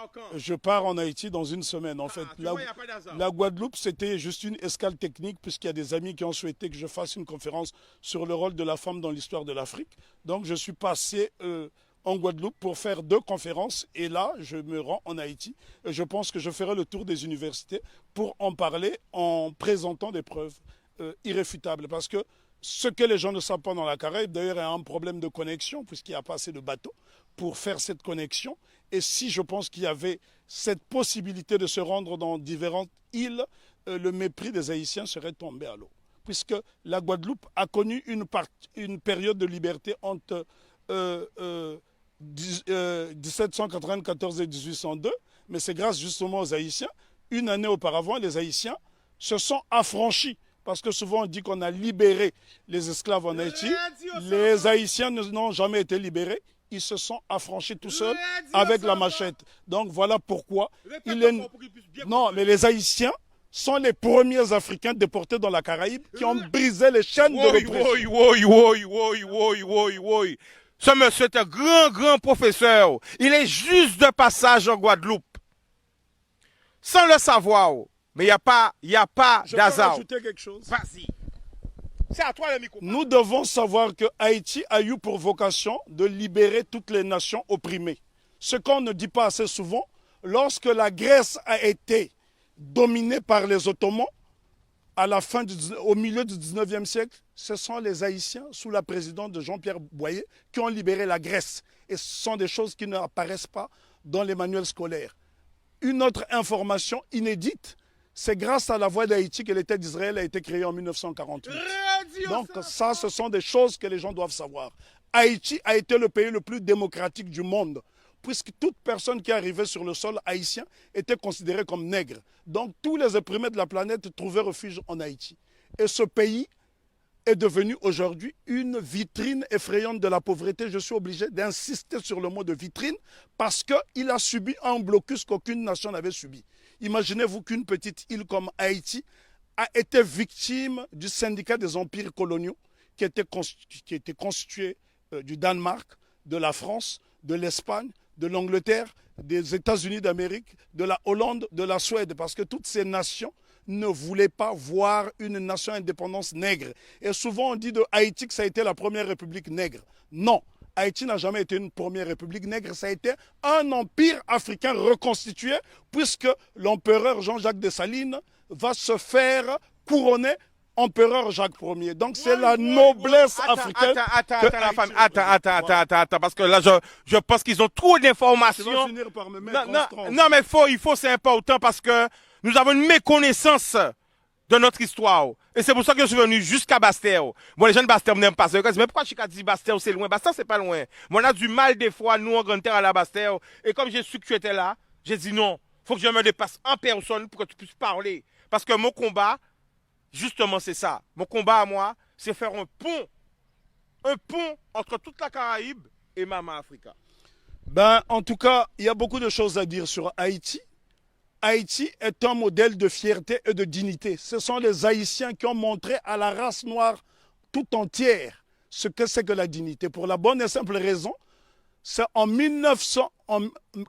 pars quand? Je pars en Haïti dans une semaine. En fait, Tu vois, il n'y a pas d'hasard. la Guadeloupe, c'était juste une escale technique, puisqu'il y a des amis qui ont souhaité que je fasse une conférence sur le rôle de la femme dans l'histoire de l'Afrique. Donc, je suis passé en Guadeloupe pour faire 2 conférences. Et là, je me rends en Haïti. Et je pense que je ferai le tour des universités pour en parler en présentant des preuves irréfutables. Parce que ce que les gens ne savent pas dans la Caraïbe, d'ailleurs, il y a un problème de connexion, puisqu'il n'y a pas assez de bateaux pour faire cette connexion. Et si je pense qu'il y avait cette possibilité de se rendre dans différentes îles, le mépris des Haïtiens serait tombé à l'eau. Puisque la Guadeloupe a connu une période de liberté entre 1794 et 1802, mais c'est grâce justement aux Haïtiens. Une année auparavant, les Haïtiens se sont affranchis. Parce que souvent on dit qu'on a libéré les esclaves en Haïti. Les Haïtiens n'ont jamais été libérés. Ils se sont affranchis tout seuls avec la machette. Donc voilà pourquoi Non, mais les Haïtiens sont les premiers Africains déportés dans la Caraïbe qui ont brisé les chaînes de l'oppression. Ce monsieur est un grand professeur. Il est juste de passage en Guadeloupe. Sans le savoir. Mais il n'y a pas d'hasard. Je peux ajouter quelque chose? Vas-y. C'est à toi le micro. Nous devons savoir que Haïti a eu pour vocation de libérer toutes les nations opprimées. Ce qu'on ne dit pas assez souvent, lorsque la Grèce a été dominée par les Ottomans, au milieu du 19e siècle, ce sont les Haïtiens, sous la présidence de Jean-Pierre Boyer, qui ont libéré la Grèce. Et ce sont des choses qui n'apparaissent pas dans les manuels scolaires. Une autre information inédite, c'est grâce à la voix d'Haïti que l'État d'Israël a été créé en 1948. Donc ça, ce sont des choses que les gens doivent savoir. Haïti a été le pays le plus démocratique du monde, puisque toute personne qui arrivait sur le sol haïtien était considérée comme nègre. Donc tous les opprimés de la planète trouvaient refuge en Haïti. Et ce pays est devenu aujourd'hui une vitrine effrayante de la pauvreté. Je suis obligé d'insister sur le mot de vitrine parce qu'il a subi un blocus qu'aucune nation n'avait subi. Imaginez-vous qu'une petite île comme Haïti a été victime du syndicat des empires coloniaux qui était constitué du Danemark, de la France, de l'Espagne, de l'Angleterre, des États-Unis d'Amérique, de la Hollande, de la Suède, parce que toutes ces nations ne voulaient pas voir une nation indépendance nègre. Et souvent on dit de Haïti que ça a été la première république nègre. Non, Haïti n'a jamais été une première république nègre, ça a été un empire africain reconstitué, puisque l'empereur Jean-Jacques Dessalines va se faire couronner empereur Jacques Ier. Donc c'est la noblesse africaine. Attends, parce que là, je pense qu'ils ont trop d'informations. Non, mais il faut, c'est important parce que nous avons une méconnaissance de notre histoire. Et c'est pour ça que je suis venu jusqu'à Bastère. Bon, les gens de Bastère n'aiment pas ça. Mais pourquoi Chica dit Bastère, c'est loin? Bastère, c'est pas loin. Moi, on a du mal des fois, nous, en grande terre, à la Bastère. Et comme j'ai su que tu étais là, j'ai dit non, faut que je me dépasse en personne pour que tu puisses parler. Parce que mon combat, justement, c'est ça. Mon combat à moi, c'est faire un pont. Un pont entre toute la Caraïbe et Mama Africa. Ben, en tout cas, il y a beaucoup de choses à dire sur Haïti. Haïti est un modèle de fierté et de dignité. Ce sont les Haïtiens qui ont montré à la race noire tout entière ce que c'est que la dignité. Pour la bonne et simple raison, c'est en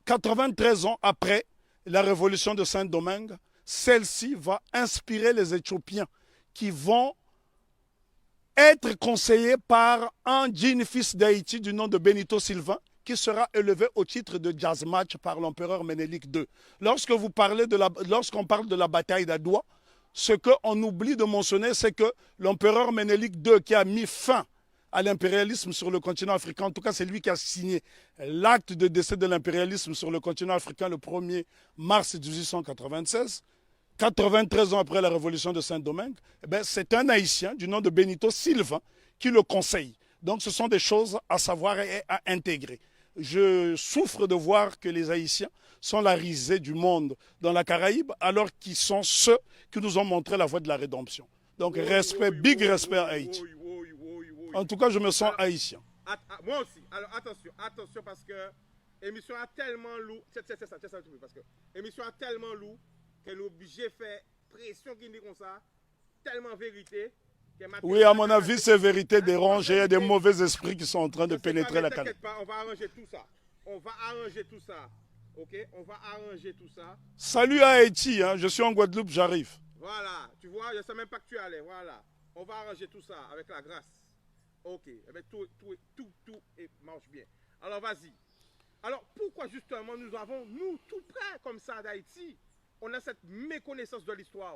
93 ans après la révolution de Saint-Domingue, celle-ci va inspirer les Éthiopiens qui vont être conseillés par un digne fils d'Haïti du nom de Benito Sylvain, qui sera élevé au titre de jazz match par l'empereur Ménélique II. Lorsqu'on parle de la bataille d'Adoua, ce qu'on oublie de mentionner, c'est que l'empereur Ménélique II, qui a mis fin à l'impérialisme sur le continent africain, en tout cas c'est lui qui a signé l'acte de décès de l'impérialisme sur le continent africain le 1er mars 1896, 93 ans après la révolution de Saint-Domingue, c'est un Haïtien du nom de Benito Sylvain qui le conseille. Donc ce sont des choses à savoir et à intégrer. Je souffre de voir que les Haïtiens sont la risée du monde dans la Caraïbe, alors qu'ils sont ceux qui nous ont montré la voie de la rédemption. Donc respect, big respect à Haïti. En tout cas, je me sens haïtien. Moi aussi. Alors attention, parce que l'émission a tellement lourd. C'est ça, parce que l'émission a tellement lourd qu'elle est obligée de faire pression qui dit comme ça, tellement vérité. Oui, à mon avis, ces vérités dérangent et il y a des mauvais esprits qui sont en train de pénétrer la Caraïbe. T'inquiète pas, on va arranger tout ça. Ok, on va arranger tout ça. Salut à Haïti, hein, je suis en Guadeloupe, j'arrive. Voilà, tu vois, je ne sais même pas que tu allais. Voilà, on va arranger tout ça avec la grâce. Ok, eh bien, tout marche bien. Alors vas-y. Alors pourquoi justement nous avons, nous tout près comme ça d'Haïti, on a cette méconnaissance de l'histoire?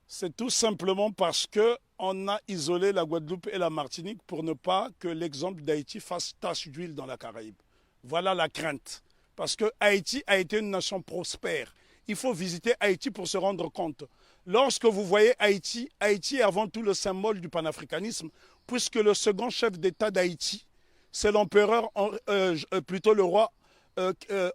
C'est tout simplement parce qu'on a isolé la Guadeloupe et la Martinique pour ne pas que l'exemple d'Haïti fasse tache d'huile dans la Caraïbe. Voilà la crainte. Parce que Haïti a été une nation prospère. Il faut visiter Haïti pour se rendre compte. Lorsque vous voyez Haïti, Haïti est avant tout le symbole du panafricanisme, puisque le second chef d'État d'Haïti, c'est l'empereur, plutôt le roi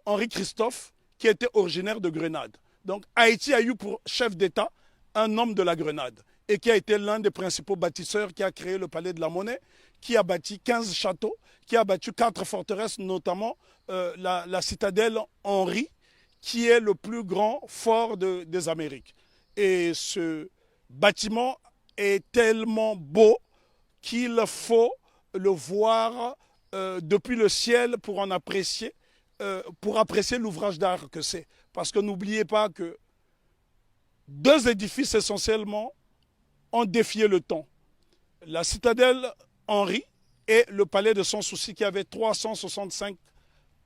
Henri Christophe, qui était originaire de Grenade. Donc Haïti a eu pour chef d'État un homme de la Grenade et qui a été l'un des principaux bâtisseurs, qui a créé le Palais de la Monnaie, qui a bâti 15 châteaux, qui a bâti 4 forteresses, notamment la citadelle Henri, qui est le plus grand fort des Amériques. Et ce bâtiment est tellement beau qu'il faut le voir depuis le ciel pour en apprécier, pour apprécier l'ouvrage d'art que c'est. Parce que n'oubliez pas que 2 édifices essentiellement ont défié le temps. La citadelle Henri et le palais de Sans Souci qui avait 365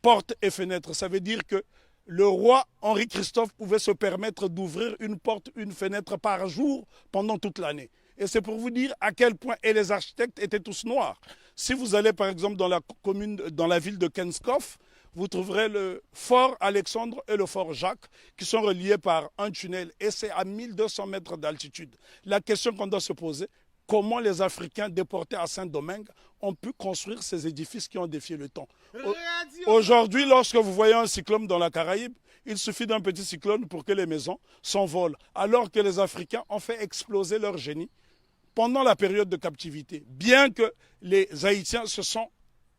portes et fenêtres. Ça veut dire que le roi Henri Christophe pouvait se permettre d'ouvrir une porte, une fenêtre par jour pendant toute l'année. Et c'est pour vous dire à quel point, et les architectes étaient tous noirs. Si vous allez par exemple dans la ville de Kenskoff, vous trouverez le fort Alexandre et le fort Jacques qui sont reliés par un tunnel et c'est à 1200 mètres d'altitude. La question qu'on doit se poser, comment les Africains déportés à Saint-Domingue ont pu construire ces édifices qui ont défié le temps? Aujourd'hui, lorsque vous voyez un cyclone dans la Caraïbe, il suffit d'un petit cyclone pour que les maisons s'envolent, alors que les Africains ont fait exploser leur génie pendant la période de captivité. Bien que les Haïtiens se sont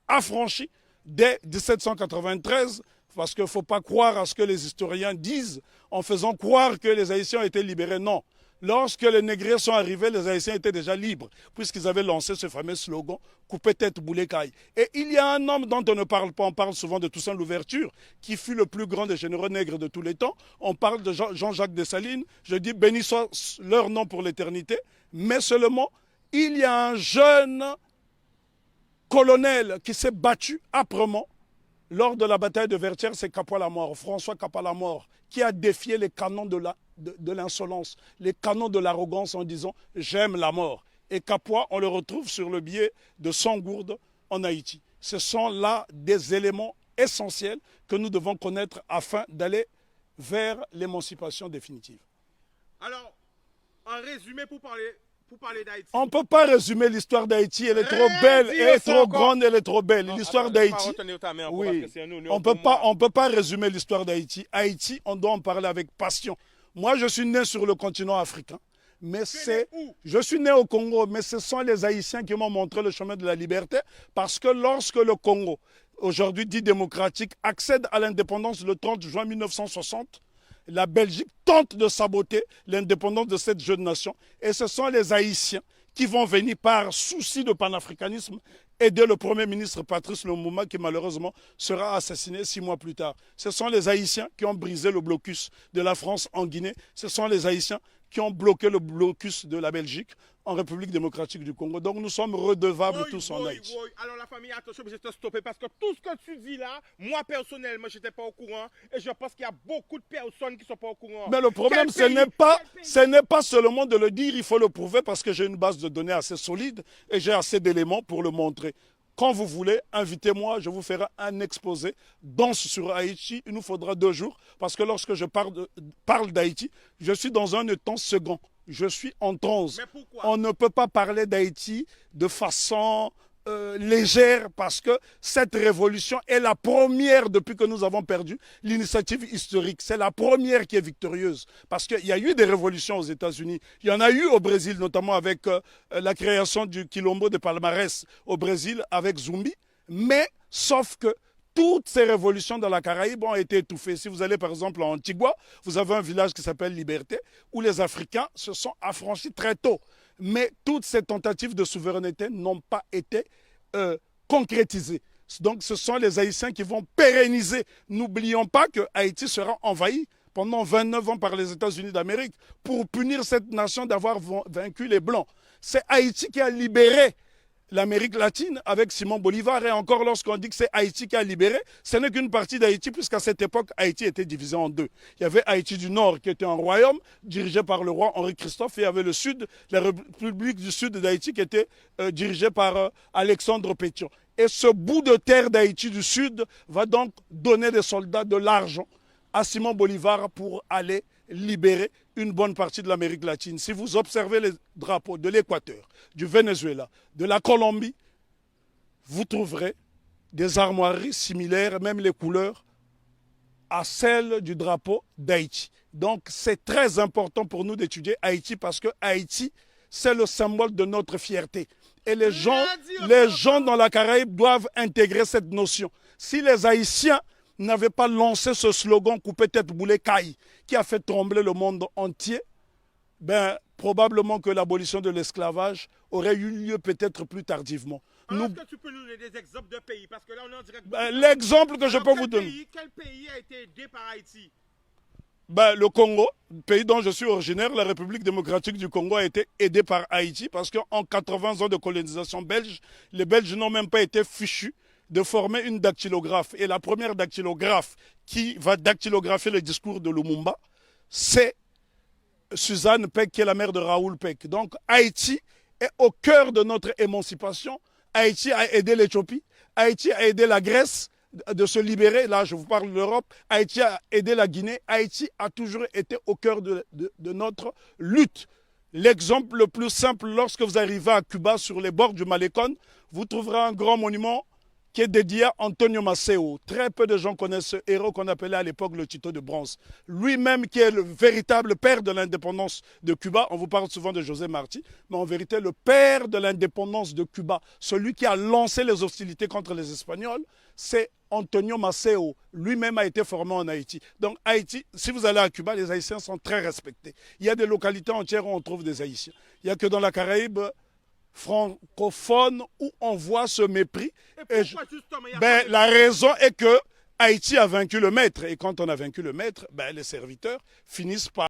affranchis dès 1793, parce qu'il ne faut pas croire à ce que les historiens disent en faisant croire que les Haïtiens ont été libérés. Non. Lorsque les négriers sont arrivés, les Haïtiens étaient déjà libres, puisqu'ils avaient lancé ce fameux slogan « Coupez tête, boulet caille ». Et il y a un homme dont on ne parle pas, on parle souvent de Toussaint Louverture, qui fut le plus grand des généraux nègres de tous les temps. On parle de Jean-Jacques Dessalines, je dis béni soit leur nom pour l'éternité, mais seulement il y a un jeune colonel qui s'est battu âprement lors de la bataille de Vertières, c'est Capois-la-Mort, François Capois-la-Mort, qui a défié les canons de l'insolence, les canons de l'arrogance en disant « j'aime la mort ». Et Capois, on le retrouve sur le billet de Sangourde en Haïti. Ce sont là des éléments essentiels que nous devons connaître afin d'aller vers l'émancipation définitive. Alors, en résumé, pour parler d'Haïti. On ne peut pas résumer l'histoire d'Haïti, elle est trop belle, elle est trop grande, elle est trop belle. L'histoire d'Haïti, oui, on ne peut pas résumer l'histoire d'Haïti. Haïti, on doit en parler avec passion. Moi, je suis né sur le continent africain, mais je suis né au Congo, mais ce sont les Haïtiens qui m'ont montré le chemin de la liberté, parce que lorsque le Congo, aujourd'hui dit démocratique, accède à l'indépendance le 30 juin 1960, la Belgique tente de saboter l'indépendance de cette jeune nation. Et ce sont les Haïtiens qui vont venir par souci de panafricanisme aider le Premier ministre Patrice Lumumba qui malheureusement sera assassiné 6 mois plus tard. Ce sont les Haïtiens qui ont brisé le blocus de la France en Guinée. Ce sont les Haïtiens qui ont bloqué le blocus de la Belgique en République démocratique du Congo. Donc nous sommes redevables tous en Haïti. Alors la famille, attention, je vais te stopper parce que tout ce que tu dis là, moi personnellement, je n'étais pas au courant et je pense qu'il y a beaucoup de personnes qui ne sont pas au courant. Mais le problème, ce n'est pas seulement de le dire, il faut le prouver parce que j'ai une base de données assez solide et j'ai assez d'éléments pour le montrer. Quand vous voulez, invitez-moi, je vous ferai un exposé dense sur Haïti. Il nous faudra 2 jours parce que lorsque je parle d'Haïti, je suis dans un étang second. Je suis en transe. On ne peut pas parler d'Haïti de façon légère parce que cette révolution est la première depuis que nous avons perdu l'initiative historique. C'est la première qui est victorieuse parce qu'il y a eu des révolutions aux États-Unis. Il y en a eu au Brésil, notamment avec la création du Quilombo de Palmarès au Brésil avec Zumbi. Mais sauf que toutes ces révolutions dans la Caraïbe ont été étouffées. Si vous allez par exemple en Antigua, vous avez un village qui s'appelle Liberté, où les Africains se sont affranchis très tôt. Mais toutes ces tentatives de souveraineté n'ont pas été concrétisées. Donc ce sont les Haïtiens qui vont pérenniser. N'oublions pas que Haïti sera envahi pendant 29 ans par les États-Unis d'Amérique pour punir cette nation d'avoir vaincu les Blancs. C'est Haïti qui a libéré l'Amérique latine avec Simon Bolivar. Et encore, lorsqu'on dit que c'est Haïti qui a libéré, ce n'est qu'une partie d'Haïti, puisqu'à cette époque, Haïti était divisé en deux. Il y avait Haïti du Nord, qui était un royaume dirigé par le roi Henri Christophe, et il y avait le Sud, la République du Sud d'Haïti, qui était dirigée par Alexandre Pétion. Et ce bout de terre d'Haïti du Sud va donc donner des soldats, de l'argent à Simon Bolivar pour aller libérer une bonne partie de l'Amérique latine. Si vous observez les drapeaux de l'Équateur, du Venezuela, de la Colombie, vous trouverez des armoiries similaires, même les couleurs, à celles du drapeau d'Haïti. Donc c'est très important pour nous d'étudier Haïti parce que Haïti, c'est le symbole de notre fierté. Et les gens dans la Caraïbe doivent intégrer cette notion. Si les Haïtiens n'avait pas lancé ce slogan « Coupez tête, boulet, caille » qui a fait trembler le monde entier, ben, probablement que l'abolition de l'esclavage aurait eu lieu peut-être plus tardivement. Est-ce que tu peux nous donner des exemples de pays? Parce que là, on est en direct. L'exemple que je peux vous donner. Quel pays a été aidé par Haïti? Le Congo, pays dont je suis originaire, la République démocratique du Congo a été aidée par Haïti parce qu'en 80 ans de colonisation belge, les Belges n'ont même pas été fichus de former une dactylographe. Et la première dactylographe qui va dactylographier le discours de Lumumba, c'est Suzanne Peck, qui est la mère de Raoul Peck. Donc Haïti est au cœur de notre émancipation. Haïti a aidé l'Éthiopie, Haïti a aidé la Grèce de se libérer. Là, je vous parle de l'Europe. Haïti a aidé la Guinée. Haïti a toujours été au cœur de notre lutte. L'exemple le plus simple, lorsque vous arrivez à Cuba, sur les bords du Malecón, vous trouverez un grand monument qui est dédié à Antonio Maceo. Très peu de gens connaissent ce héros qu'on appelait à l'époque le Tito de bronze. Lui-même qui est le véritable père de l'indépendance de Cuba. On vous parle souvent de José Martí, mais en vérité le père de l'indépendance de Cuba, celui qui a lancé les hostilités contre les Espagnols, c'est Antonio Maceo. Lui-même a été formé en Haïti. Donc Haïti, si vous allez à Cuba, les Haïtiens sont très respectés. Il y a des localités entières où on trouve des Haïtiens. Il n'y a que dans la Caraïbe francophone où on voit ce mépris. La raison est que Haïti a vaincu le maître. Et quand on a vaincu le maître, les serviteurs finissent par